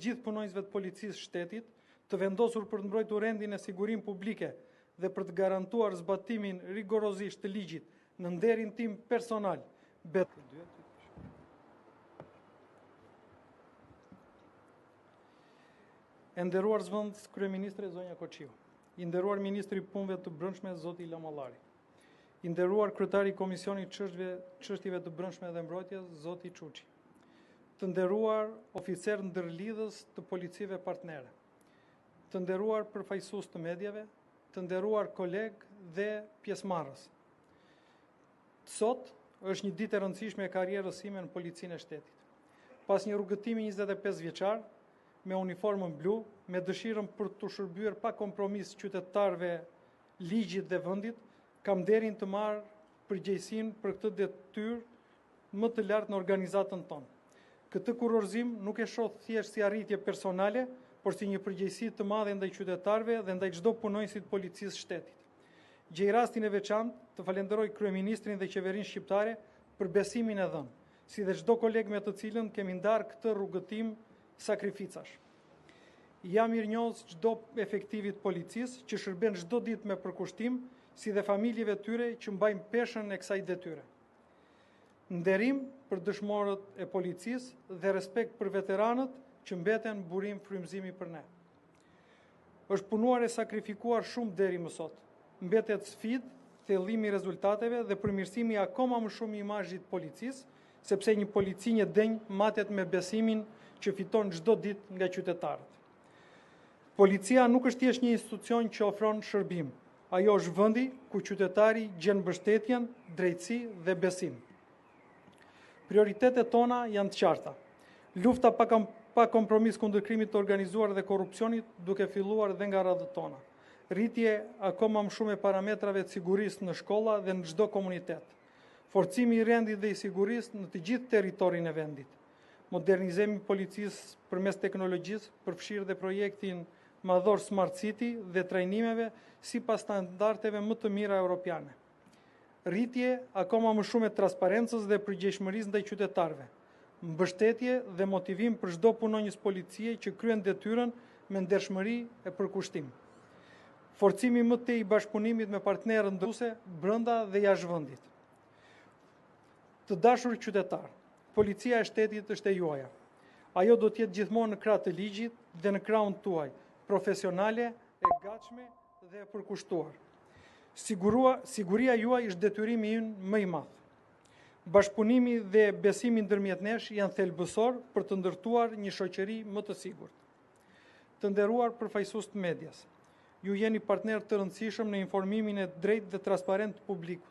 gjithë punonjësve të policisë shtetit, të vendosur për të mbrojtur rendin e sigurinë publike dhe për të garantuar zbatimin rigorozisht të ligjit në nderin tim personal. E nderuar zëvendës kryeministre zonja Koçiu, i nderuar ministri i punëve të brendshme zoti Ilam Allari, i nderuar kryetari i Komisionit çështjeve të brendshme dhe mbrojtjes zoti Çuçi, të nderuar oficer ndërlidhës të policive partnere, të nderuar përfaqësues të mediave, të nderuar kolegë dhe pjesëmarrës. Sot është një ditë e rëndësishme e karrierës sime në policinë e shtetit. Pas një rrugëtimi 25 vjeçar, me uniformën blu, me dëshirën për të shërbyer pa kompromis qytetarëve, ligjit dhe vendit, kam nderin të marr përgjegjësinë për këtë detyrë më të lartë në organizatën tonë. Këtë kurorëzim nuk e shoh thjesht si arritje personale, por si një përgjegjësi të madhe ndaj qytetarëve dhe ndaj çdo punonjësit të policisë shtetit. Gjej rastin e veçantë të falenderoj kryeministrin dhe qeverinë shqiptare për besimin e dhënë, si dhe çdo koleg me të cilën kemi ndarë këtë rrugëtim sakrificash. Jam mirënjohës çdo efektivit policisë që shërben çdo ditë me përkushtim, si dhe familjeve tyre që mbajnë peshën e kësaj detyre. Nderim për dëshmorët e policisë dhe respekt për veteranët që mbeten burim frymëzimi për ne. Është punuar e sakrifikuar shumë deri më sot. Mbetet sfidë, thellimi i rezultateve dhe përmirësimi akoma më shumë i imazhit policisë, sepse një polici një denjë matet me besimin që fiton çdo ditë nga qytetarët. Policia nuk është thjesht një institucion që ofron shërbim. Ajo është vendi ku qytetari gjen mbështetjen, drejtësi dhe besim. Prioritetet tona janë të qarta. Lufta pa kompromis kundër krimit të organizuar dhe korrupsionit, duke filluar dhe nga radhët tona. Rritje akoma më shumë e parametrave të sigurisë në shkolla dhe në çdo komunitet. Forcimi i rendit dhe i sigurisë në të gjithë territorin e vendit. Modernizimi i policisë përmes teknologjisë, përfshirë dhe projektin madhor Smart City dhe trajnimeve sipas standardeve më të mira europiane. Rritje akoma më shumë e transparencës dhe përgjegjëshmërisë ndaj qytetarëve. Mbështetje dhe motivim për çdo punonjës policie që kryen detyrën me ndershmëri e përkushtim. Forcimi më tej i bashkëpunimit me partnerët ndërtuese brenda dhe jashtë vendit. Të dashur qytetar, policia e shtetit është e juaja. Ajo do të jetë gjithmonë në krah të ligjit dhe në krahun tuaj, profesionale, e gatshme dhe e përkushtuar. Siguria juaj është detyrimi ynë më i madh. Bashkëpunimi dhe besimi ndërmjet nesh janë thelbësor për të ndërtuar një shoqëri më të sigurt. Të nderuar përfaqësues të medias, ju jeni partner të rëndësishëm në informimin e drejtë dhe transparent të publikut.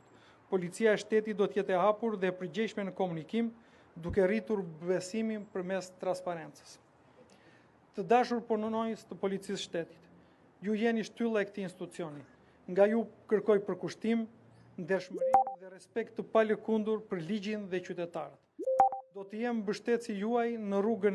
Policia e shtetit do të jetë e hapur dhe e përgjegjshme në komunikim, duke rritur besimin përmes transparencës. Të dashur punonjës të policisë shtetit, ju jeni shtylla e këtij institucioni. Nga ju kërkoj përkushtim, ndershmëri dhe respekt të palëkundur për ligjin dhe qytetarët. Do të jem mbështetësi juaj në rrugën